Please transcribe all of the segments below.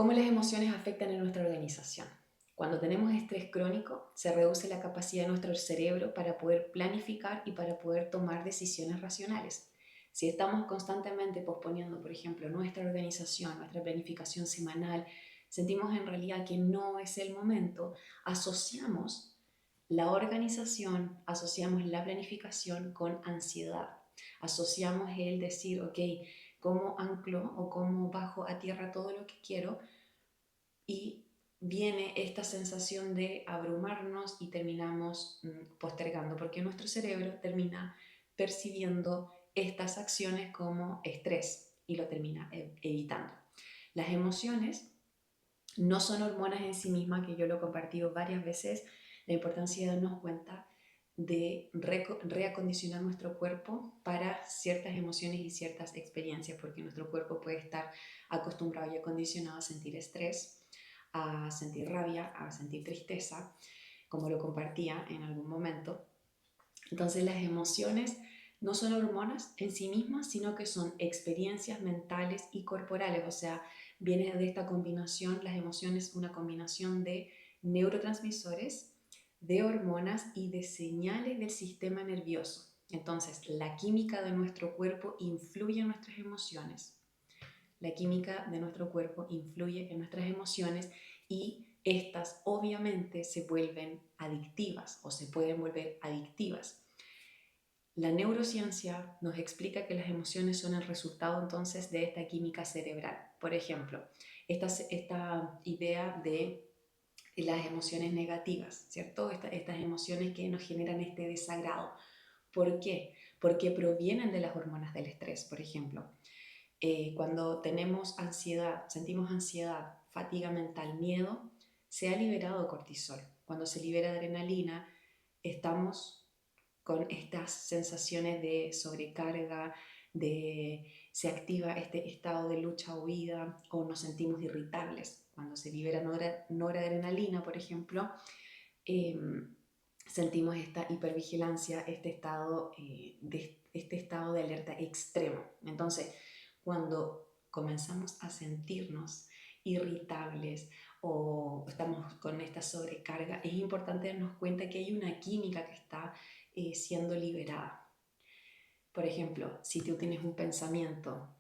¿Cómo las emociones afectan en nuestra organización? Cuando tenemos estrés crónico, se reduce la capacidad de nuestro cerebro para poder planificar y para poder tomar decisiones racionales. Si estamos constantemente posponiendo, por ejemplo, nuestra organización, nuestra planificación semanal, sentimos en realidad que no es el momento, asociamos la organización, asociamos la planificación con ansiedad. Asociamos el decir, ok, ¿cómo anclo o cómo bajo a tierra todo lo que quiero? Y viene esta sensación de abrumarnos y terminamos postergando, porque nuestro cerebro termina percibiendo estas acciones como estrés y lo termina evitando. Las emociones no son hormonas en sí mismas, que yo lo he compartido varias veces, la importancia de darnos cuenta de reacondicionar nuestro cuerpo para ciertas emociones y ciertas experiencias, porque nuestro cuerpo puede estar acostumbrado y acondicionado a sentir estrés, a sentir rabia, a sentir tristeza, como lo compartía en algún momento. Entonces las emociones no son hormonas en sí mismas, sino que son experiencias mentales y corporales, o sea, viene de esta combinación, las emociones, una combinación de neurotransmisores, de hormonas y de señales del sistema nervioso. Entonces, la química de nuestro cuerpo influye en nuestras emociones. La química de nuestro cuerpo influye en nuestras emociones y estas obviamente se vuelven adictivas o se pueden volver adictivas. La neurociencia nos explica que las emociones son el resultado entonces de esta química cerebral. Por ejemplo, esta idea de las emociones negativas, ¿cierto? Estas emociones que nos generan este desagrado. ¿Por qué? Porque provienen de las hormonas del estrés, por ejemplo. Cuando tenemos ansiedad, sentimos ansiedad, fatiga mental, miedo, se ha liberado cortisol. Cuando se libera adrenalina, estamos con estas sensaciones de sobrecarga, se activa este estado de lucha o huida o nos sentimos irritables. Cuando se libera noradrenalina, por ejemplo, eh, sentimos esta hipervigilancia, este estado de alerta extremo. Entonces, cuando comenzamos a sentirnos irritables o estamos con esta sobrecarga, es importante darnos cuenta que hay una química que está siendo liberada. Por ejemplo, si tú tienes un pensamiento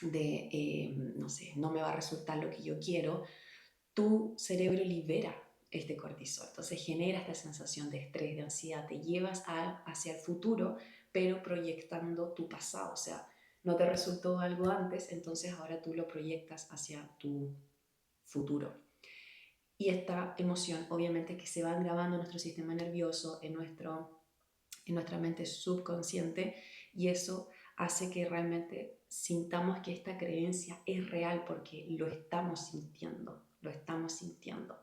de, no sé, no me va a resultar lo que yo quiero, tu cerebro libera este cortisol, entonces genera esta sensación de estrés, de ansiedad, te llevas hacia el futuro, pero proyectando tu pasado, o sea, no te resultó algo antes, entonces ahora tú lo proyectas hacia tu futuro. Y esta emoción, obviamente, que se va grabando en nuestro sistema nervioso, en nuestra mente subconsciente, y eso hace que realmente sintamos que esta creencia es real porque lo estamos sintiendo, lo estamos sintiendo.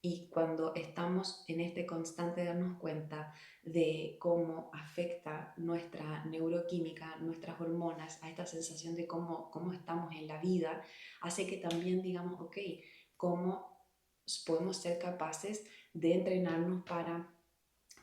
Y cuando estamos en este constante darnos cuenta de cómo afecta nuestra neuroquímica, nuestras hormonas, a esta sensación de cómo estamos en la vida, hace que también digamos, ok, cómo podemos ser capaces de entrenarnos para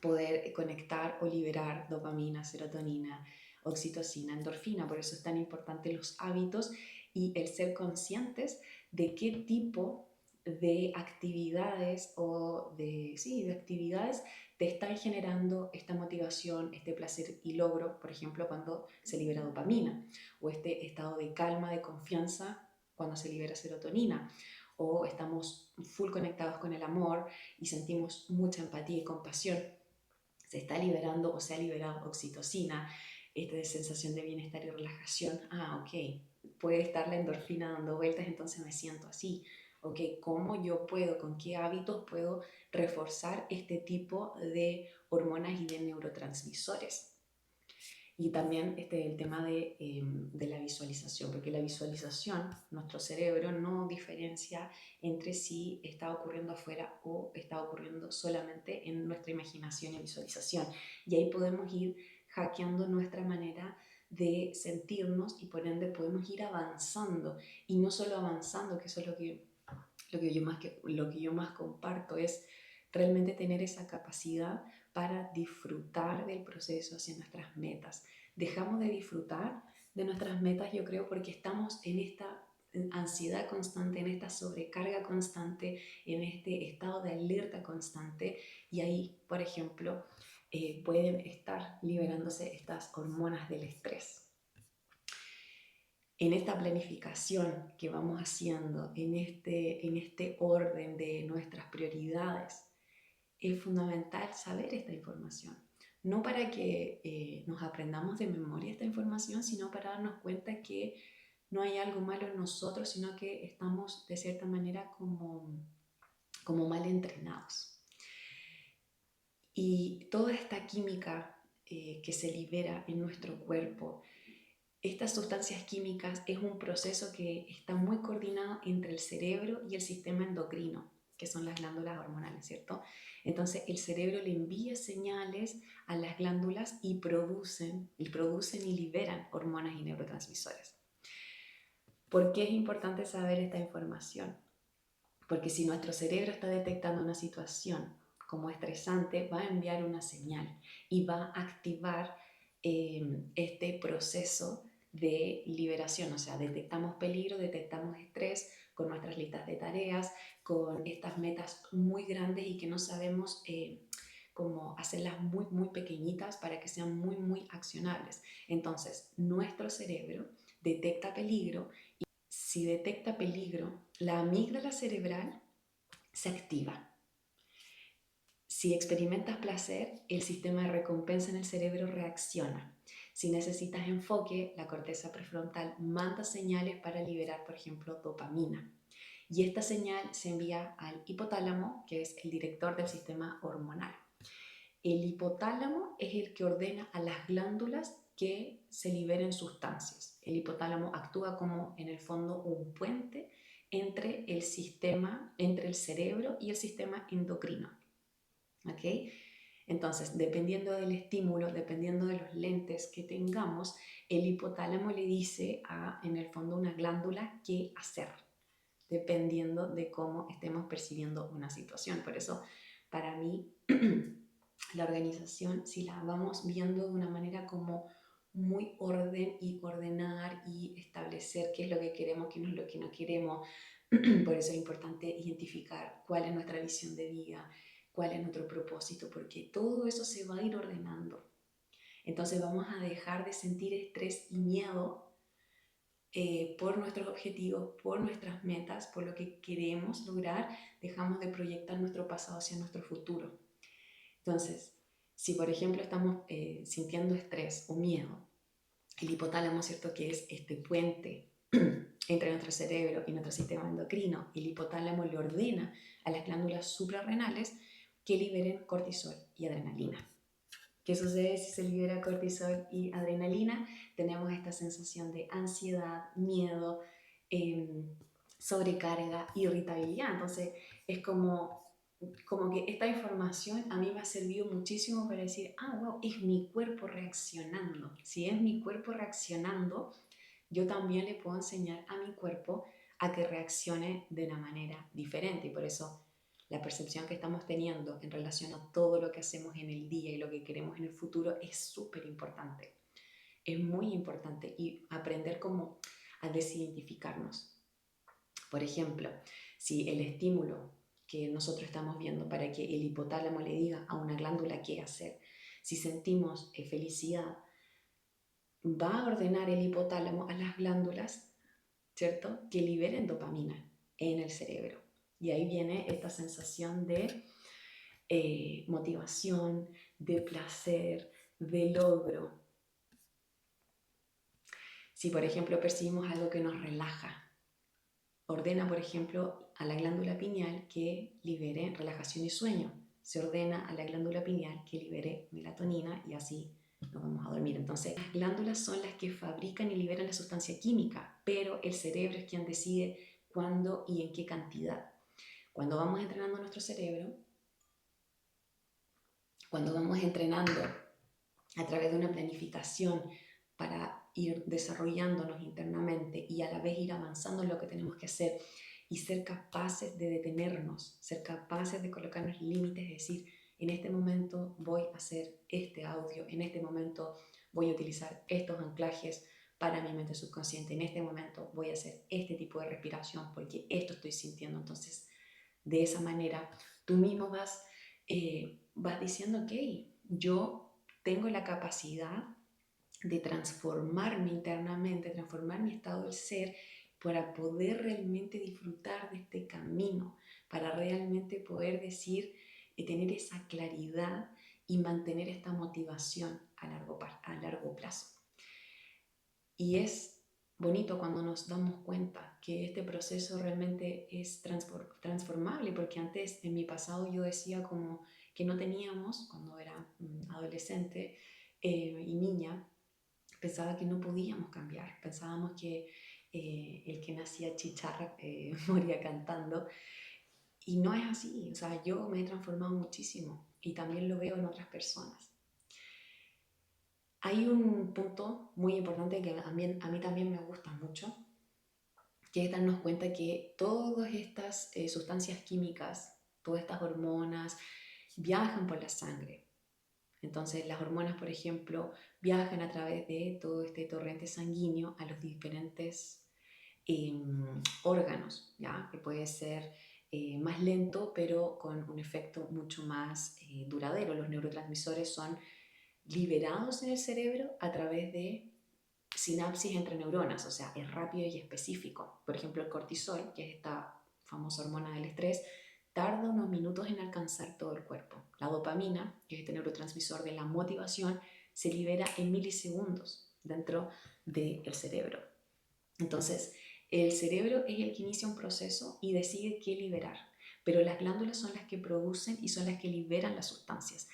poder conectar o liberar dopamina, serotonina, oxitocina, endorfina. Por eso es tan importante los hábitos y el ser conscientes de qué tipo de actividades o de actividades te están generando esta motivación, este placer y logro, por ejemplo, cuando se libera dopamina, o este estado de calma, de confianza cuando se libera serotonina, o estamos full conectados con el amor y sentimos mucha empatía y compasión, se está liberando o se ha liberado oxitocina, esta sensación de bienestar y relajación. Ah, ok, puede estar la endorfina dando vueltas, entonces me siento así. Ok, ¿cómo yo puedo, con qué hábitos puedo reforzar este tipo de hormonas y de neurotransmisores? Y también el tema de la visualización, porque la visualización, nuestro cerebro no diferencia entre si está ocurriendo afuera o está ocurriendo solamente en nuestra imaginación y visualización. Y ahí podemos ir hackeando nuestra manera de sentirnos y por ende podemos ir avanzando. Y no solo avanzando, que eso es lo que yo más comparto, es realmente tener esa capacidad para disfrutar del proceso hacia nuestras metas. Dejamos de disfrutar de nuestras metas, yo creo, porque estamos ansiedad constante, en esta sobrecarga constante, en este estado de alerta constante, y ahí, por ejemplo, pueden estar liberándose estas hormonas del estrés. En esta planificación que vamos haciendo, en este orden de nuestras prioridades, es fundamental saber esta información. No para que nos aprendamos de memoria esta información, sino para darnos cuenta que no hay algo malo en nosotros, sino que estamos de cierta manera como mal entrenados. Y toda esta química que se libera en nuestro cuerpo, estas sustancias químicas, es un proceso que está muy coordinado entre el cerebro y el sistema endocrino, que son las glándulas hormonales, ¿cierto? Entonces el cerebro le envía señales a las glándulas y producen y liberan hormonas y neurotransmisores. ¿Por qué es importante saber esta información? Porque si nuestro cerebro está detectando una situación como estresante, va a enviar una señal y va a activar este proceso de liberación. O sea, detectamos peligro, detectamos estrés con nuestras listas de tareas, con estas metas muy grandes y que no sabemos cómo hacerlas muy, muy pequeñitas para que sean muy, muy accionables. Entonces, nuestro cerebro detecta peligro. Si detecta peligro, la amígdala cerebral se activa. Si experimentas placer, el sistema de recompensa en el cerebro reacciona. Si necesitas enfoque, la corteza prefrontal manda señales para liberar, por ejemplo, dopamina. Y esta señal se envía al hipotálamo, que es el director del sistema hormonal. El hipotálamo es el que ordena a las glándulas que se liberen sustancias. El hipotálamo actúa como, en el fondo, un puente entre el cerebro y el sistema endocrino. ¿Okay? Entonces, dependiendo del estímulo, dependiendo de los lentes que tengamos, el hipotálamo le dice a, en el fondo, una glándula qué hacer, dependiendo de cómo estemos percibiendo una situación. Por eso, para mí, la organización, si la vamos viendo de una manera como muy orden y ordenar y establecer qué es lo que queremos, qué no es lo que no queremos, por eso es importante identificar cuál es nuestra visión de vida, cuál es nuestro propósito, porque todo eso se va a ir ordenando. Entonces vamos a dejar de sentir estrés y miedo por nuestros objetivos, por nuestras metas, por lo que queremos lograr. Dejamos de proyectar nuestro pasado hacia nuestro futuro. Entonces, si por ejemplo estamos sintiendo estrés o miedo, el hipotálamo, ¿cierto?, que es este puente entre nuestro cerebro y nuestro sistema endocrino, el hipotálamo le ordena a las glándulas suprarrenales que liberen cortisol y adrenalina. ¿Qué sucede si se libera cortisol y adrenalina? Tenemos esta sensación de ansiedad, miedo, sobrecarga, irritabilidad. Entonces es como que esta información a mí me ha servido muchísimo para decir, wow, es mi cuerpo reaccionando. Si es mi cuerpo reaccionando, yo también le puedo enseñar a mi cuerpo a que reaccione de una manera diferente. Y por eso la percepción que estamos teniendo en relación a todo lo que hacemos en el día y lo que queremos en el futuro es súper importante. Es muy importante y aprender cómo a desidentificarnos. Por ejemplo, si el estímulo que nosotros estamos viendo para que el hipotálamo le diga a una glándula qué hacer, si sentimos felicidad, va a ordenar el hipotálamo a las glándulas, ¿cierto?, que liberen dopamina en el cerebro. Y ahí viene esta sensación de motivación, de placer, de logro. Si, por ejemplo, percibimos algo que nos relaja, ordena, por ejemplo, a la glándula pineal que libere relajación y sueño. Se ordena a la glándula pineal que libere melatonina y así nos vamos a dormir. Entonces, las glándulas son las que fabrican y liberan la sustancia química, pero el cerebro es quien decide cuándo y en qué cantidad. Cuando vamos entrenando nuestro cerebro, cuando vamos entrenando a través de una planificación para ir desarrollándonos internamente y a la vez ir avanzando en lo que tenemos que hacer y ser capaces de detenernos, ser capaces de colocarnos límites, es decir, en este momento voy a hacer este audio, en este momento voy a utilizar estos anclajes para mi mente subconsciente, en este momento voy a hacer este tipo de respiración porque esto estoy sintiendo. Entonces, de esa manera, tú mismo vas diciendo, ok, yo tengo la capacidad de transformarme internamente, transformar mi estado del ser para poder realmente disfrutar de este camino, para realmente poder decir, tener esa claridad y mantener esta motivación a largo plazo. Y es bonito cuando nos damos cuenta que este proceso realmente es transformable, porque antes en mi pasado yo decía como que no teníamos, cuando era adolescente y niña, pensaba que no podíamos cambiar, pensábamos que el que nacía chicharra moría cantando, y no es así. O sea, yo me he transformado muchísimo y también lo veo en otras personas. Hay un punto muy importante que a mí también me gusta mucho, que es darnos cuenta que todas estas sustancias químicas, todas estas hormonas, viajan por la sangre. Entonces las hormonas, por ejemplo, viajan a través de todo este torrente sanguíneo a los diferentes órganos, ¿ya? Que puede ser más lento, pero con un efecto mucho más duradero. Los neurotransmisores son liberados en el cerebro a través de sinapsis entre neuronas, o sea, es rápido y específico. Por ejemplo, el cortisol, que es esta famosa hormona del estrés, tarda unos minutos en alcanzar todo el cuerpo. La dopamina, que es este neurotransmisor de la motivación, se libera en milisegundos dentro del cerebro. Entonces, el cerebro es el que inicia un proceso y decide qué liberar, pero las glándulas son las que producen y son las que liberan las sustancias.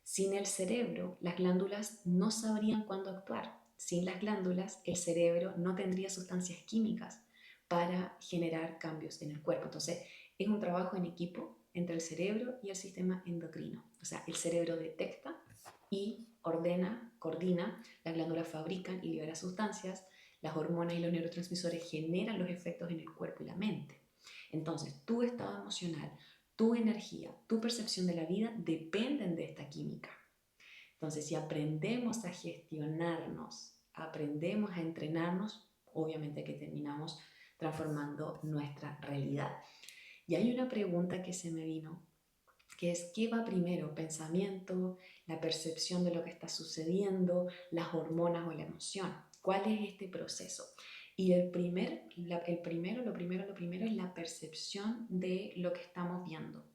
Sin el cerebro, las glándulas no sabrían cuándo actuar. Sin las glándulas, el cerebro no tendría sustancias químicas para generar cambios en el cuerpo. Entonces, es un trabajo en equipo entre el cerebro y el sistema endocrino. O sea, el cerebro detecta y ordena, coordina, las glándulas fabrican y liberan sustancias, las hormonas y los neurotransmisores generan los efectos en el cuerpo y la mente. Entonces, tu estado emocional, tu energía, tu percepción de la vida dependen de esta química. Entonces, si aprendemos a gestionarnos, aprendemos a entrenarnos, obviamente que terminamos transformando nuestra realidad. Y hay una pregunta que se me vino, que es, ¿qué va primero? ¿Pensamiento, la percepción de lo que está sucediendo, las hormonas o la emoción? ¿Cuál es este proceso? Y lo primero es la percepción de lo que estamos viendo,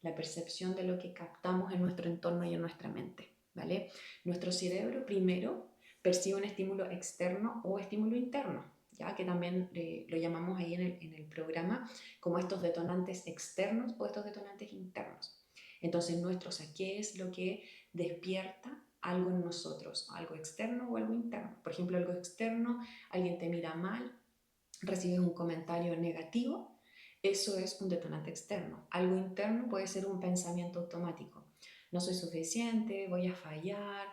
la percepción de lo que captamos en nuestro entorno y en nuestra mente, ¿vale? Nuestro cerebro primero percibe un estímulo externo o estímulo interno, ya que también lo llamamos ahí en el programa como estos detonantes externos o estos detonantes internos. Entonces, ¿qué es lo que despierta algo en nosotros? ¿Algo externo o algo interno? Por ejemplo, algo externo, alguien te mira mal, recibes un comentario negativo, eso es un detonante externo. Algo interno puede ser un pensamiento automático. No soy suficiente, voy a fallar,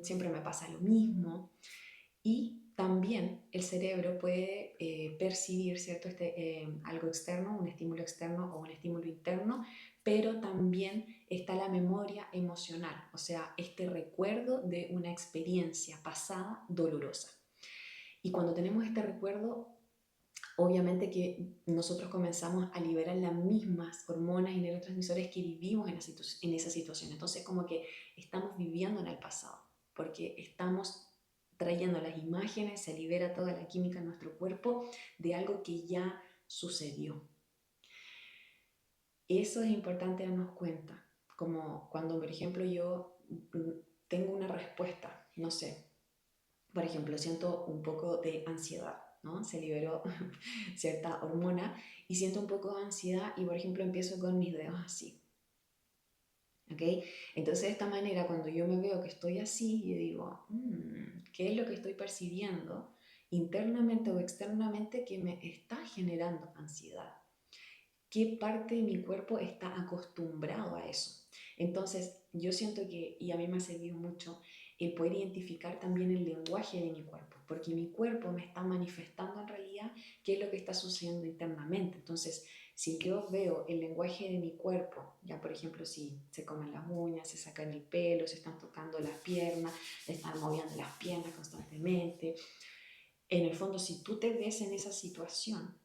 siempre me pasa lo mismo. Y también el cerebro puede percibir, ¿cierto? Algo externo, un estímulo externo o un estímulo interno, pero también está la memoria emocional, o sea, este recuerdo de una experiencia pasada dolorosa. Y cuando tenemos este recuerdo, obviamente que nosotros comenzamos a liberar las mismas hormonas y neurotransmisores que vivimos en esa situación. Entonces, como que estamos viviendo en el pasado, porque estamos trayendo las imágenes, se libera toda la química en nuestro cuerpo de algo que ya sucedió. Eso es importante darnos cuenta, como cuando, por ejemplo, yo tengo una respuesta, no sé, por ejemplo, siento un poco de ansiedad, ¿no? Se liberó cierta hormona y siento un poco de ansiedad y, por ejemplo, empiezo con mis dedos así, ¿ok? Entonces, de esta manera, cuando yo me veo que estoy así, yo digo, ¿qué es lo que estoy percibiendo internamente o externamente que me está generando ansiedad? ¿Qué parte de mi cuerpo está acostumbrado a eso? Entonces, yo siento que, y a mí me ha servido mucho, el poder identificar también el lenguaje de mi cuerpo, porque mi cuerpo me está manifestando en realidad qué es lo que está sucediendo internamente. Entonces, si yo veo el lenguaje de mi cuerpo, ya por ejemplo, si se comen las uñas, se sacan el pelo, se están tocando las piernas, se están moviendo las piernas constantemente, en el fondo, si tú te ves en esa situación,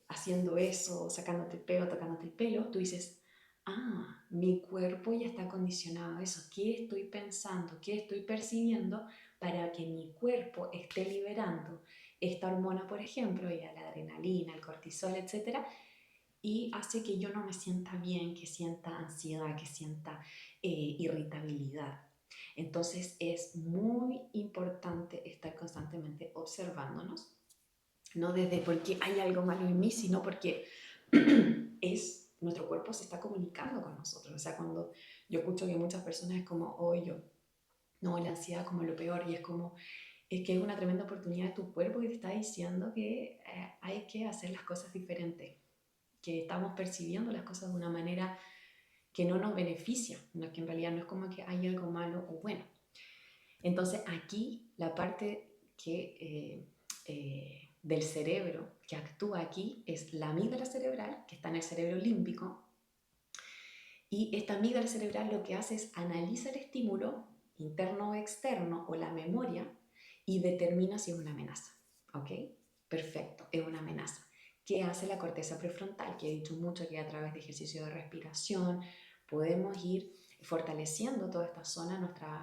haciendo eso, sacándote el pelo, tocándote el pelo, tú dices, ah, mi cuerpo ya está condicionado a eso. ¿Qué estoy pensando? ¿Qué estoy percibiendo para que mi cuerpo esté liberando esta hormona, por ejemplo, ya la adrenalina, el cortisol, etcétera, y hace que yo no me sienta bien, que sienta ansiedad, que sienta irritabilidad? Entonces es muy importante estar constantemente observándonos, no desde porque hay algo malo en mí, sino porque nuestro cuerpo se está comunicando con nosotros. O sea, cuando yo escucho que muchas personas es como, oh, yo, no, la ansiedad como lo peor, y es como, es que es una tremenda oportunidad de tu cuerpo que te está diciendo que hay que hacer las cosas diferentes, que estamos percibiendo las cosas de una manera que no nos beneficia, no, que en realidad no es como que hay algo malo o bueno. Entonces aquí la parte del cerebro que actúa aquí es la amígdala cerebral, que está en el cerebro límbico, y esta amígdala cerebral lo que hace es analiza el estímulo interno o externo o la memoria y determina si es una amenaza. ¿Ok? Perfecto, es una amenaza. ¿Qué hace la corteza prefrontal? Que he dicho mucho que a través de ejercicio de respiración podemos ir fortaleciendo toda esta zona,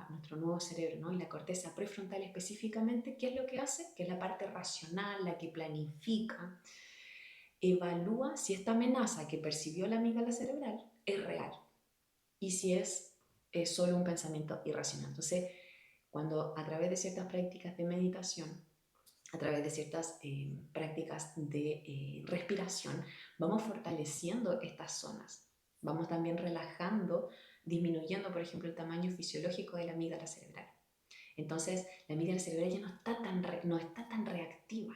nuestro nuevo cerebro, ¿no? Y la corteza prefrontal específicamente, ¿qué es lo que hace? Que es la parte racional, la que planifica, evalúa si esta amenaza que percibió la amígdala cerebral es real y si es solo un pensamiento irracional. Entonces, cuando a través de ciertas prácticas de meditación, a través de ciertas prácticas de respiración, vamos fortaleciendo estas zonas. Vamos también relajando, disminuyendo, por ejemplo, el tamaño fisiológico de la amígdala cerebral. Entonces, la amígdala cerebral ya no está tan reactiva.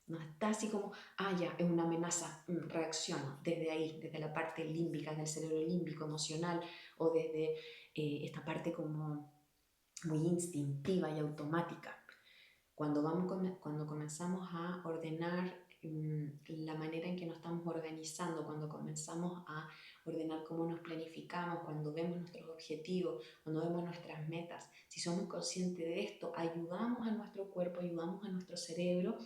No está así como, ah, ya, es una amenaza, reacciono desde ahí, desde la parte límbica, del cerebro límbico emocional, o desde esta parte como muy instintiva y automática. Cuando comenzamos a ordenar la manera en que nos estamos organizando, cuando comenzamos a ordenar cómo nos planificamos, cuando vemos nuestros objetivos, cuando vemos nuestras metas, si somos conscientes de esto, ayudamos a nuestro cuerpo, ayudamos a nuestro cerebro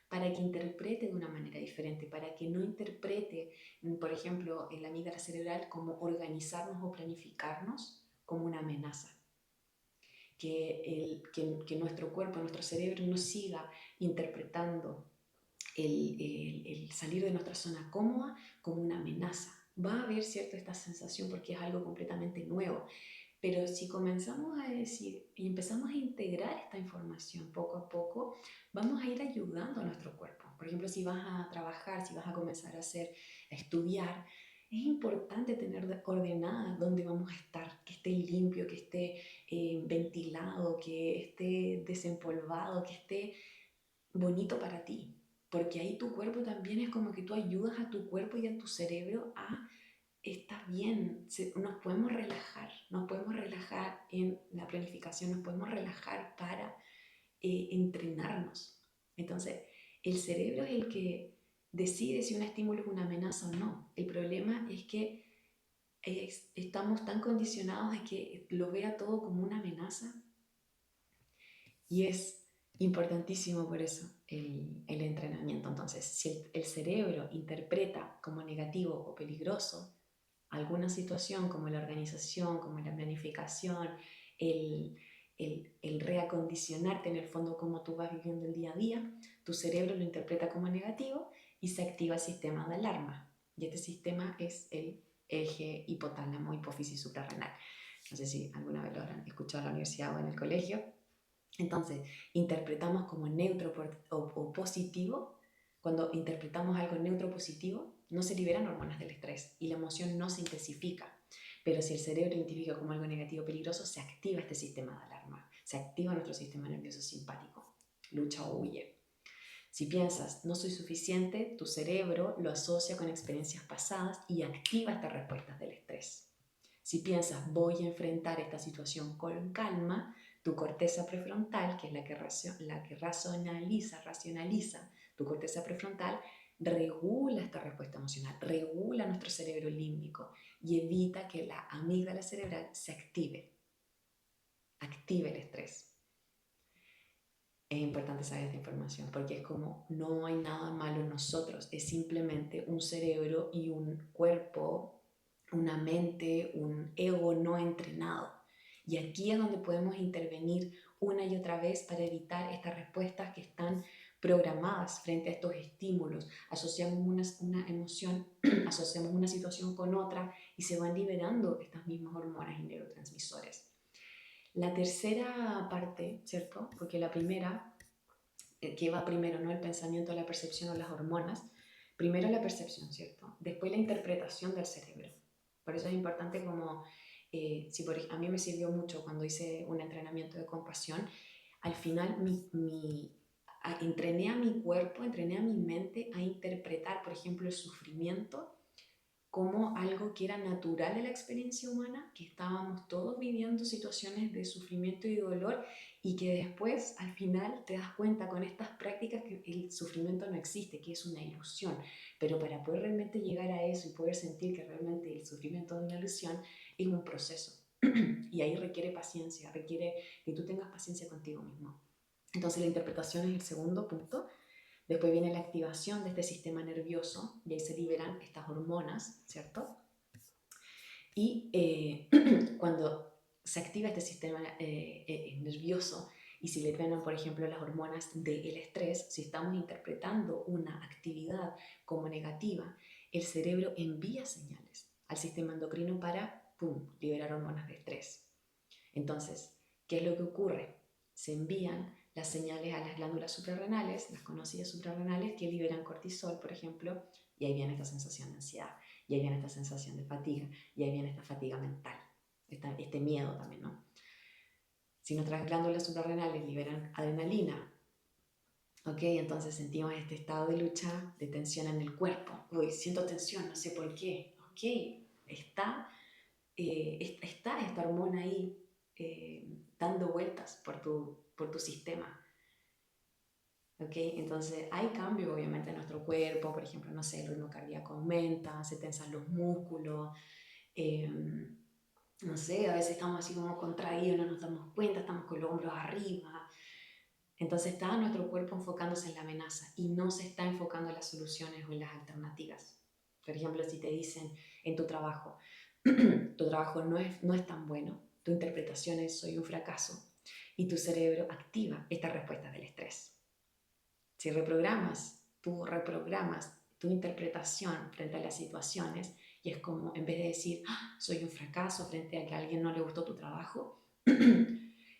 para que interprete de una manera diferente, para que no interprete, por ejemplo, en la amígdala cerebral como organizarnos o planificarnos como una amenaza. Que nuestro cuerpo, nuestro cerebro no siga interpretando el salir de nuestra zona cómoda como una amenaza. Va a haber, cierto, esta sensación porque es algo completamente nuevo, pero si comenzamos a decir y empezamos a integrar esta información poco a poco, vamos a ir ayudando a nuestro cuerpo. Por ejemplo, si vas a trabajar, si vas a comenzar a estudiar, es importante tener ordenada dónde vamos a estar, que esté limpio, que esté ventilado, que esté desempolvado, que esté bonito para ti. Porque ahí tu cuerpo también es como que tú ayudas a tu cuerpo y a tu cerebro a está bien, nos podemos relajar en la planificación, nos podemos relajar para entrenarnos. Entonces, el cerebro es el que decide si un estímulo es una amenaza o no. El problema es que estamos tan condicionados a que lo vea todo como una amenaza, y es importantísimo por eso el entrenamiento. Entonces, si el cerebro interpreta como negativo o peligroso alguna situación, como la organización, como la planificación, el, el reacondicionarte en el fondo como tú vas viviendo el día a día, tu cerebro lo interpreta como negativo y se activa el sistema de alarma. Y este sistema es el eje hipotálamo, hipófisis suprarrenal. No sé si alguna vez lo habrán escuchado en la universidad o en el colegio. Entonces, interpretamos como neutro o positivo. Cuando interpretamos algo neutro o positivo, no se liberan hormonas del estrés y la emoción no se intensifica. Pero si el cerebro identifica como algo negativo o peligroso, se activa este sistema de alarma, se activa nuestro sistema nervioso simpático, lucha o huye. Si piensas, no soy suficiente, tu cerebro lo asocia con experiencias pasadas y activa estas respuestas del estrés. Si piensas, voy a enfrentar esta situación con calma, tu corteza prefrontal, que es la que racionaliza, tu corteza prefrontal regula esta respuesta emocional, regula nuestro cerebro límbico y evita que la amígdala cerebral se active el estrés. Es importante saber esta información porque es como no hay nada malo en nosotros, es simplemente un cerebro y un cuerpo, una mente, un ego no entrenado. Y aquí es donde podemos intervenir una y otra vez para evitar estas respuestas que están programadas frente a estos estímulos. Asociamos una emoción, asociamos una situación con otra y se van liberando estas mismas hormonas y neurotransmisores. La tercera parte, ¿cierto? Porque la primera, que va primero, ¿no? El pensamiento, la percepción o las hormonas. Primero la percepción, ¿cierto? Después la interpretación del cerebro. Por eso es importante como, a mí me sirvió mucho cuando hice un entrenamiento de compasión, al final entrené a mi cuerpo, entrené a mi mente a interpretar, por ejemplo, el sufrimiento como algo que era natural de la experiencia humana, que estábamos todos viviendo situaciones de sufrimiento y dolor y que después al final te das cuenta con estas prácticas que el sufrimiento no existe, que es una ilusión, pero para poder realmente llegar a eso y poder sentir que realmente el sufrimiento es una ilusión, es un proceso y ahí requiere paciencia, requiere que tú tengas paciencia contigo mismo. Entonces la interpretación es el segundo punto. Después viene la activación de este sistema nervioso y ahí se liberan estas hormonas, ¿cierto? Y cuando se activa este sistema nervioso y se liberan, por ejemplo, las hormonas del estrés, si estamos interpretando una actividad como negativa, el cerebro envía señales al sistema endocrino para, ¡pum!, liberar hormonas de estrés. Entonces, ¿qué es lo que ocurre? Se envían las señales a las glándulas suprarrenales, las conocidas suprarrenales, que liberan cortisol, por ejemplo, y ahí viene esta sensación de ansiedad, y ahí viene esta sensación de fatiga, y ahí viene esta fatiga mental, este miedo también, ¿no? Si nuestras glándulas suprarrenales liberan adrenalina, ¿ok? Entonces sentimos este estado de lucha, de tensión en el cuerpo. Uy, siento tensión, no sé por qué. ¿Ok? Está esta hormona ahí dando vueltas por tu sistema. ¿Okay? Entonces hay cambio obviamente en nuestro cuerpo, por ejemplo, no sé, el ritmo cardíaco aumenta, se tensan los músculos, eh, no sé, a veces estamos así como contraídos, no nos damos cuenta, estamos con los hombros arriba. Entonces está nuestro cuerpo enfocándose en la amenaza y no se está enfocando en las soluciones o en las alternativas. Por ejemplo, si te dicen en tu trabajo no es tan bueno, tu interpretación es soy un fracaso y tu cerebro activa esta respuesta del estrés. Si reprogramas tu interpretación frente a las situaciones y es como en vez de decir soy un fracaso frente a que a alguien no le gustó tu trabajo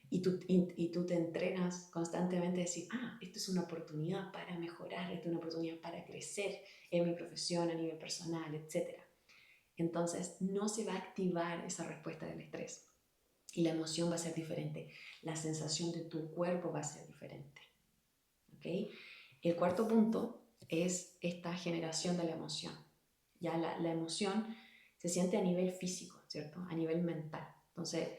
y tú te entrenas constantemente a decir esto es una oportunidad para mejorar, esto es una oportunidad para crecer en mi profesión, a nivel personal, etc. Entonces no se va a activar esa respuesta del estrés y la emoción va a ser diferente, la sensación de tu cuerpo va a ser diferente. ¿Okay? El cuarto punto es esta generación de la emoción. Ya la emoción se siente a nivel físico, ¿cierto? A nivel mental. Entonces,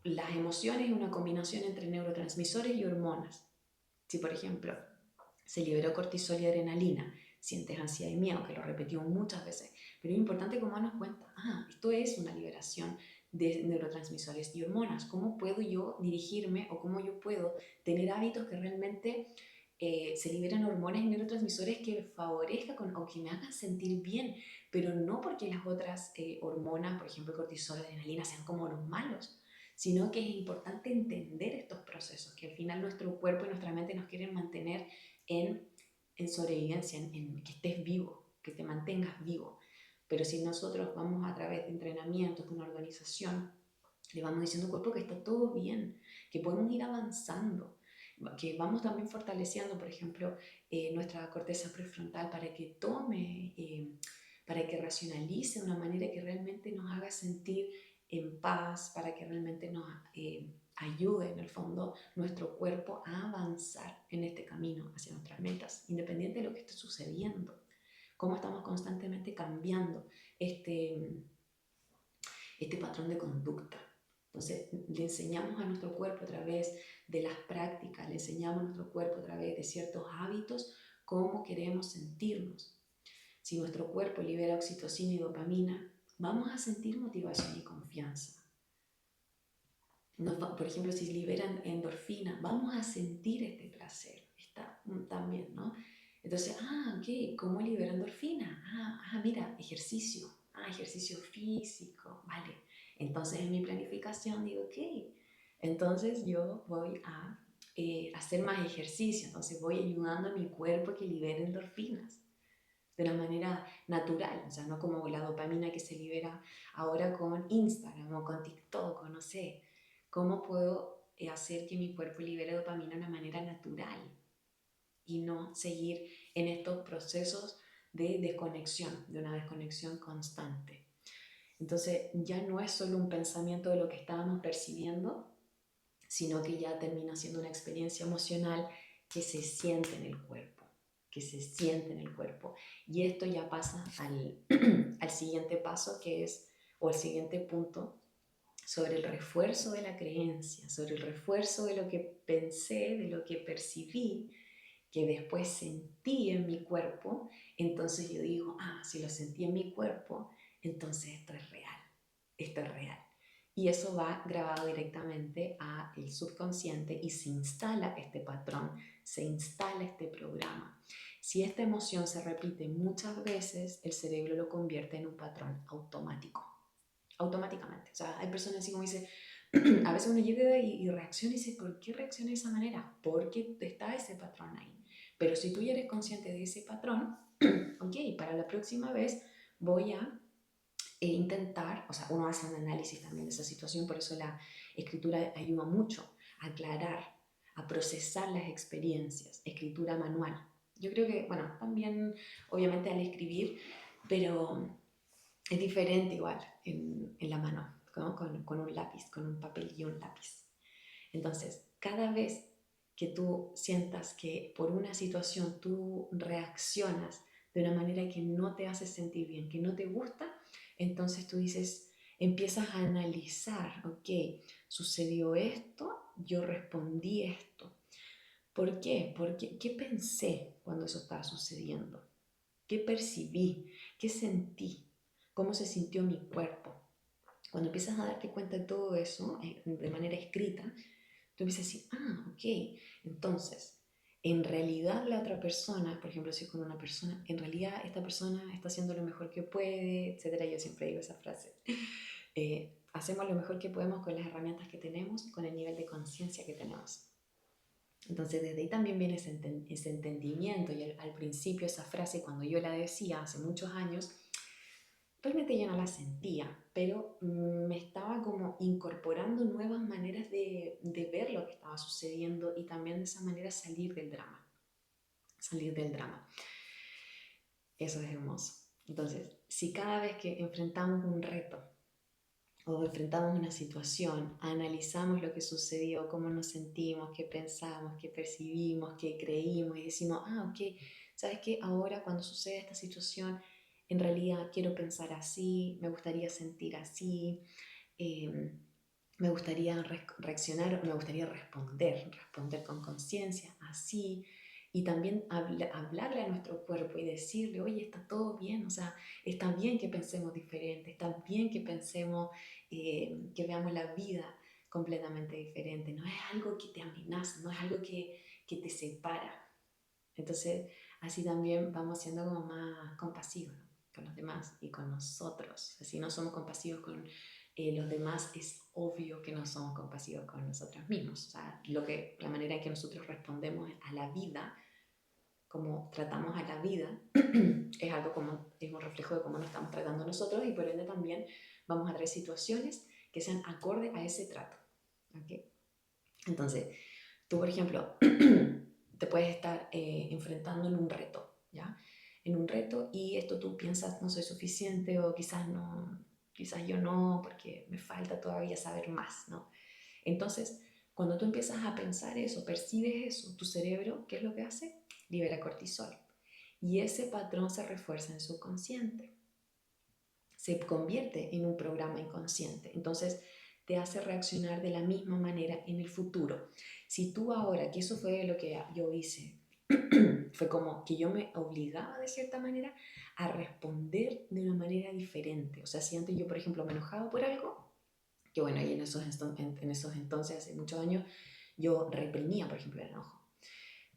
las emociones es una combinación entre neurotransmisores y hormonas. Si, por ejemplo, se liberó cortisol y adrenalina, sientes ansiedad y miedo, que lo repetimos muchas veces, pero es importante como darnos cuenta, esto es una liberación de neurotransmisores y hormonas. ¿Cómo puedo yo dirigirme o cómo yo puedo tener hábitos que realmente se liberen hormonas y neurotransmisores que favorezcan o que me hagan sentir bien, pero no porque las otras hormonas, por ejemplo cortisol, adrenalina, sean como los malos, sino que es importante entender estos procesos, que al final nuestro cuerpo y nuestra mente nos quieren mantener en sobrevivencia, en que estés vivo, que te mantengas vivo. Pero si nosotros vamos a través de entrenamientos, de una organización, le vamos diciendo al cuerpo que está todo bien, que podemos ir avanzando, que vamos también fortaleciendo, por ejemplo, nuestra corteza prefrontal para que tome, para que racionalice de una manera que realmente nos haga sentir en paz, para que realmente nos ayude en el fondo nuestro cuerpo a avanzar en este camino hacia nuestras metas, independiente de lo que esté sucediendo, cómo estamos constantemente cambiando este patrón de conducta. Entonces, le enseñamos a nuestro cuerpo a través de las prácticas, le enseñamos a nuestro cuerpo a través de ciertos hábitos cómo queremos sentirnos. Si nuestro cuerpo libera oxitocina y dopamina, vamos a sentir motivación y confianza. Por ejemplo, si liberan endorfina, vamos a sentir este placer, está también, ¿no? Entonces, ok, ¿cómo libera endorfina? Mira, ejercicio, ejercicio físico, vale. Entonces en mi planificación digo, ok, entonces yo voy a hacer más ejercicio, entonces voy ayudando a mi cuerpo a que libere endorfinas de una manera natural, o sea, no como la dopamina que se libera ahora con Instagram o con TikTok o no sé. ¿Cómo puedo hacer que mi cuerpo libere dopamina de una manera natural y no seguir en estos procesos de desconexión, de una desconexión constante? Entonces ya no es solo un pensamiento de lo que estábamos percibiendo, sino que ya termina siendo una experiencia emocional que se siente en el cuerpo, que se siente en el cuerpo. Y esto ya pasa al siguiente paso, que es, o el siguiente punto, sobre el refuerzo de la creencia, sobre el refuerzo de lo que pensé, de lo que percibí, que después sentí en mi cuerpo. Entonces yo digo, si lo sentí en mi cuerpo, entonces esto es real, esto es real. Y eso va grabado directamente a el subconsciente y se instala este patrón, se instala este programa. Si esta emoción se repite muchas veces, el cerebro lo convierte en un patrón automático, automáticamente. O sea, hay personas así como dice, a veces uno llega y reacciona y dice, ¿por qué reacciona de esa manera? Porque está ese patrón ahí. Pero si tú ya eres consciente de ese patrón, ok, para la próxima vez voy a intentar, o sea, uno hace un análisis también de esa situación, por eso la escritura ayuda mucho a aclarar, a procesar las experiencias, escritura manual. Yo creo que, bueno, también obviamente al escribir, pero es diferente igual en la mano, ¿no? Con un lápiz, con un papel y un lápiz. Entonces, cada vez que tú sientas que por una situación tú reaccionas de una manera que no te hace sentir bien, que no te gusta, entonces tú dices, empiezas a analizar, ok, sucedió esto, yo respondí esto. ¿Por qué? Porque, ¿qué pensé cuando eso estaba sucediendo? ¿Qué percibí? ¿Qué sentí? ¿Cómo se sintió mi cuerpo? Cuando empiezas a darte cuenta de todo eso de manera escrita, tú empiezas a decir, ok, entonces, en realidad la otra persona, por ejemplo, si es con una persona, en realidad esta persona está haciendo lo mejor que puede, etcétera. Yo siempre digo esa frase. Hacemos lo mejor que podemos con las herramientas que tenemos, con el nivel de conciencia que tenemos. Entonces, desde ahí también viene ese entendimiento. Y al principio esa frase, cuando yo la decía hace muchos años, realmente yo no la sentía, pero me estaba como incorporando nuevas maneras de ver lo que estaba sucediendo y también de esa manera salir del drama. Salir del drama. Eso es hermoso. Entonces, si cada vez que enfrentamos un reto o enfrentamos una situación, analizamos lo que sucedió, cómo nos sentimos, qué pensamos, qué percibimos, qué creímos y decimos, ok, ¿sabes qué? Ahora cuando sucede esta situación, en realidad quiero pensar así, me gustaría sentir así, eh, me gustaría reaccionar, me gustaría responder con conciencia, así, y también hablarle a nuestro cuerpo y decirle, oye, está todo bien, o sea, está bien que pensemos diferente, está bien que pensemos, que veamos la vida completamente diferente, no es algo que te amenaza, no es algo que te separa. Entonces, así también vamos siendo como más compasivos, ¿no? Con los demás y con nosotros. Si no somos compasivos con los demás, es obvio que no somos compasivos con nosotros mismos. O sea, la manera en que nosotros respondemos a la vida, como tratamos a la vida, es algo como, es un reflejo de cómo nos estamos tratando nosotros y por ende también vamos a traer situaciones que sean acorde a ese trato. ¿Okay? Entonces, tú, por ejemplo, te puedes estar enfrentando en un reto, ¿ya? En un reto y esto tú piensas no soy suficiente o quizás no, quizás yo no, porque me falta todavía saber más, ¿no? Entonces, cuando tú empiezas a pensar eso, percibes eso, tu cerebro, ¿qué es lo que hace? Libera cortisol. Y ese patrón se refuerza en el subconsciente. Se convierte en un programa inconsciente. Entonces, te hace reaccionar de la misma manera en el futuro. Si tú ahora, que eso fue lo que yo hice, fue como que yo me obligaba de cierta manera a responder de una manera diferente. O sea, si antes yo, por ejemplo, me enojaba por algo, Que bueno, y en esos entonces, hace muchos años, yo reprimía, por ejemplo, el enojo.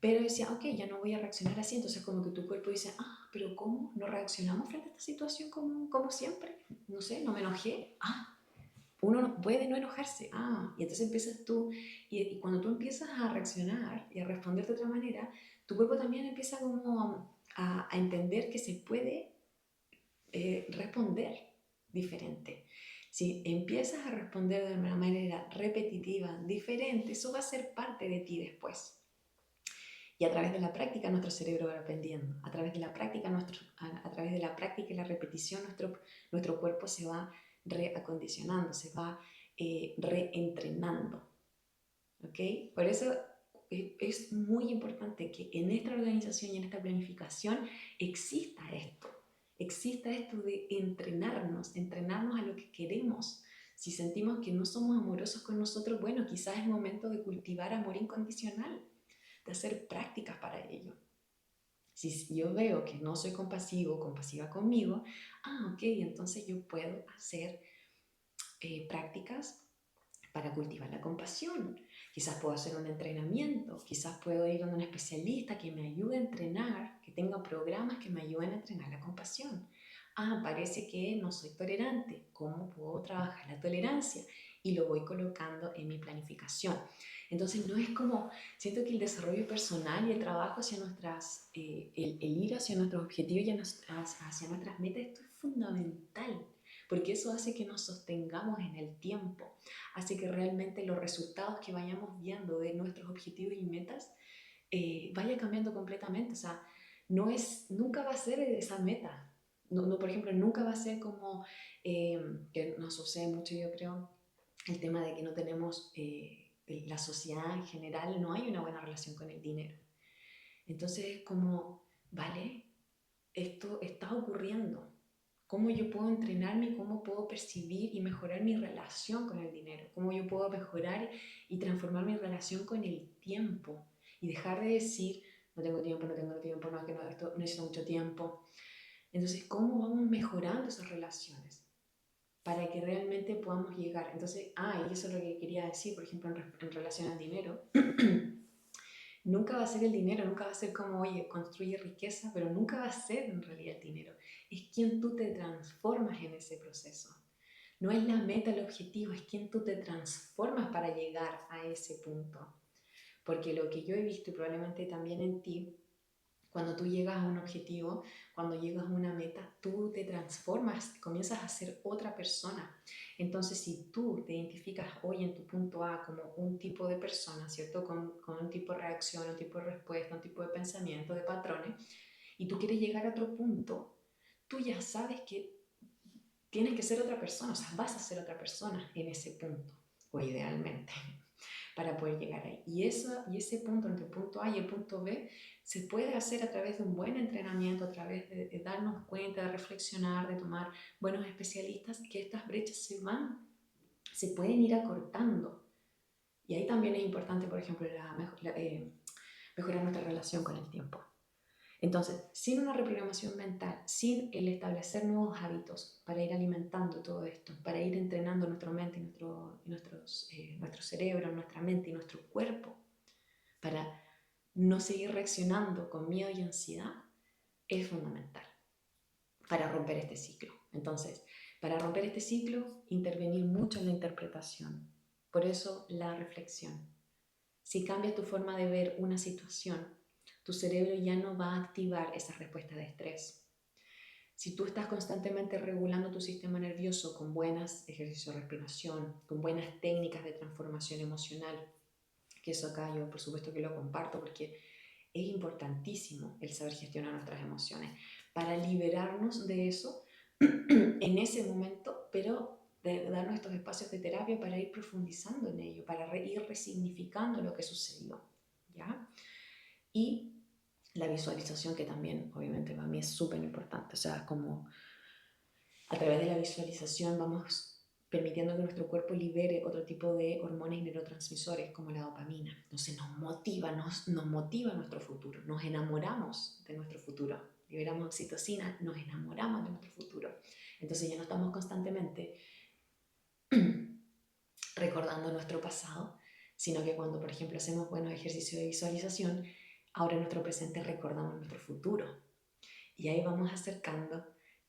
Pero decía, ok, ya no voy a reaccionar así. Entonces como que tu cuerpo dice, pero ¿cómo no reaccionamos frente a esta situación como siempre? No sé, no me enojé. Uno no puede no enojarse. Y entonces empiezas tú, y cuando tú empiezas a reaccionar y a responder de otra manera, tu cuerpo también empieza como a entender que se puede responder diferente. Si empiezas a responder de una manera repetitiva, diferente, eso va a ser parte de ti después. Y a través de la práctica nuestro cerebro va aprendiendo. A través de la práctica, a través de la práctica y la repetición, nuestro cuerpo se va reacondicionando, se va reentrenando. ¿Ok? Por eso es muy importante que en esta organización y en esta planificación exista esto. Exista esto de entrenarnos a lo que queremos. Si sentimos que no somos amorosos con nosotros, bueno, quizás es momento de cultivar amor incondicional, de hacer prácticas para ello. Si yo veo que no soy compasivo o compasiva conmigo, ok, entonces yo puedo hacer prácticas para cultivar la compasión. Quizás puedo hacer un entrenamiento, quizás puedo ir a un especialista que me ayude a entrenar, que tenga programas que me ayuden a entrenar la compasión. Parece que no soy tolerante. ¿Cómo puedo trabajar la tolerancia? Y lo voy colocando en mi planificación. Entonces no es como, siento que el desarrollo personal y el trabajo hacia el ir hacia nuestros objetivos y hacia nuestras metas, esto es fundamental, porque eso hace que nos sostengamos en el tiempo, hace que realmente los resultados que vayamos viendo de nuestros objetivos y metas vaya cambiando completamente. O sea, nunca va a ser esa meta. No, por ejemplo, nunca va a ser como, que nos sucede mucho, yo creo, el tema de que no tenemos, la sociedad en general no hay una buena relación con el dinero. Entonces es como, vale, esto está ocurriendo. ¿Cómo yo puedo entrenarme? ¿Cómo puedo percibir y mejorar mi relación con el dinero? ¿Cómo yo puedo mejorar y transformar mi relación con el tiempo? Y dejar de decir, no tengo tiempo, no tengo tiempo, no, que no, esto necesito mucho tiempo. Entonces, ¿cómo vamos mejorando esas relaciones? Para que realmente podamos llegar. Entonces, y eso es lo que quería decir, por ejemplo, en relación al dinero. Nunca va a ser el dinero, nunca va a ser como, oye, construye riqueza, pero nunca va a ser en realidad el dinero. Es quien tú te transformas en ese proceso. No es la meta, el objetivo, es quien tú te transformas para llegar a ese punto. Porque lo que yo he visto y probablemente también en ti, cuando tú llegas a un objetivo, cuando llegas a una meta, tú te transformas, comienzas a ser otra persona. Entonces, si tú te identificas hoy en tu punto A como un tipo de persona, ¿cierto? Con un tipo de reacción, un tipo de respuesta, un tipo de pensamiento, de patrones, y tú quieres llegar a otro punto, tú ya sabes que tienes que ser otra persona, o sea, vas a ser otra persona en ese punto, o idealmente, para poder llegar ahí. Y ese punto, entre el punto A y el punto B, se puede hacer a través de un buen entrenamiento, a través de darnos cuenta, de reflexionar, de tomar buenos especialistas, que estas brechas se pueden ir acortando. Y ahí también es importante, por ejemplo, mejorar nuestra relación con el tiempo. Entonces, sin una reprogramación mental, sin el establecer nuevos hábitos para ir alimentando todo esto, para ir entrenando nuestra mente y nuestro cerebro, nuestra mente y nuestro cuerpo, para no seguir reaccionando con miedo y ansiedad, es fundamental para romper este ciclo. Entonces, para romper este ciclo, intervenir mucho en la interpretación. Por eso, la reflexión. Si cambias tu forma de ver una situación, tu cerebro ya no va a activar esa respuesta de estrés. Si tú estás constantemente regulando tu sistema nervioso con buenos ejercicios de respiración, con buenas técnicas de transformación emocional, que eso acá yo por supuesto que lo comparto porque es importantísimo el saber gestionar nuestras emociones para liberarnos de eso en ese momento, pero de darnos estos espacios de terapia para ir profundizando en ello, para ir resignificando lo que sucedió, ¿ya? Y la visualización, que también obviamente para mí es súper importante, o sea, como a través de la visualización vamos permitiendo que nuestro cuerpo libere otro tipo de hormonas y neurotransmisores como la dopamina. Entonces nos motiva nuestro futuro, nos enamoramos de nuestro futuro, liberamos oxitocina, nos enamoramos de nuestro futuro. Entonces ya no estamos constantemente recordando nuestro pasado, sino que cuando, por ejemplo, hacemos buenos ejercicios de visualización, ahora en nuestro presente recordamos nuestro futuro. Y ahí vamos acercando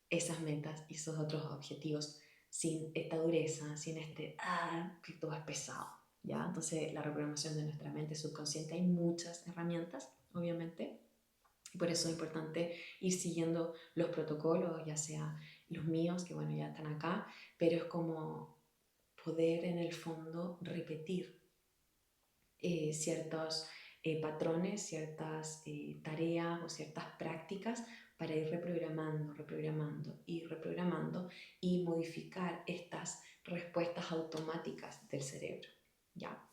esas metas y esos otros objetivos sin esta dureza, sin que todo es pesado, ¿ya? Entonces, la reprogramación de nuestra mente subconsciente, hay muchas herramientas, obviamente, y por eso es importante ir siguiendo los protocolos, ya sea los míos, que bueno, ya están acá, pero es como poder en el fondo repetir ciertos patrones, ciertas tareas o ciertas prácticas para ir reprogramando y modificar estas respuestas automáticas del cerebro. ¿Ya?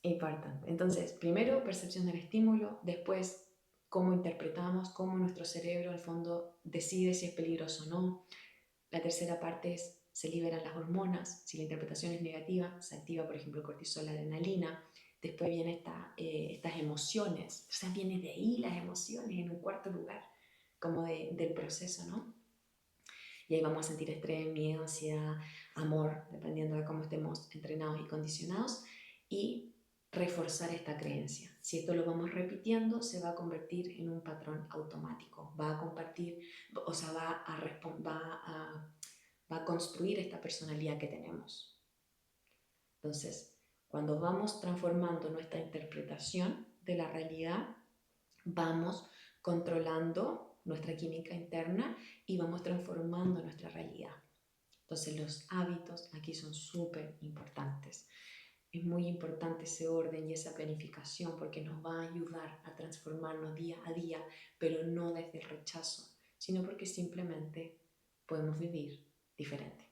Importante. Entonces, primero percepción del estímulo, después cómo interpretamos, cómo nuestro cerebro al fondo decide si es peligroso o no. La tercera parte es se liberan las hormonas, si la interpretación es negativa, se activa por ejemplo el cortisol, la adrenalina, después vienen estas emociones, o sea, viene de ahí las emociones en un cuarto lugar, como del proceso, ¿no? Y ahí vamos a sentir estrés, miedo, ansiedad, amor, dependiendo de cómo estemos entrenados y condicionados, y reforzar esta creencia. Si esto lo vamos repitiendo, se va a convertir en un patrón automático, va a compartir, o sea, va a construir esta personalidad que tenemos. Entonces, cuando vamos transformando nuestra interpretación de la realidad, vamos controlando nuestra química interna y vamos transformando nuestra realidad. Entonces los hábitos aquí son súper importantes. Es muy importante ese orden y esa planificación porque nos va a ayudar a transformarnos día a día, pero no desde el rechazo, sino porque simplemente podemos vivir diferente.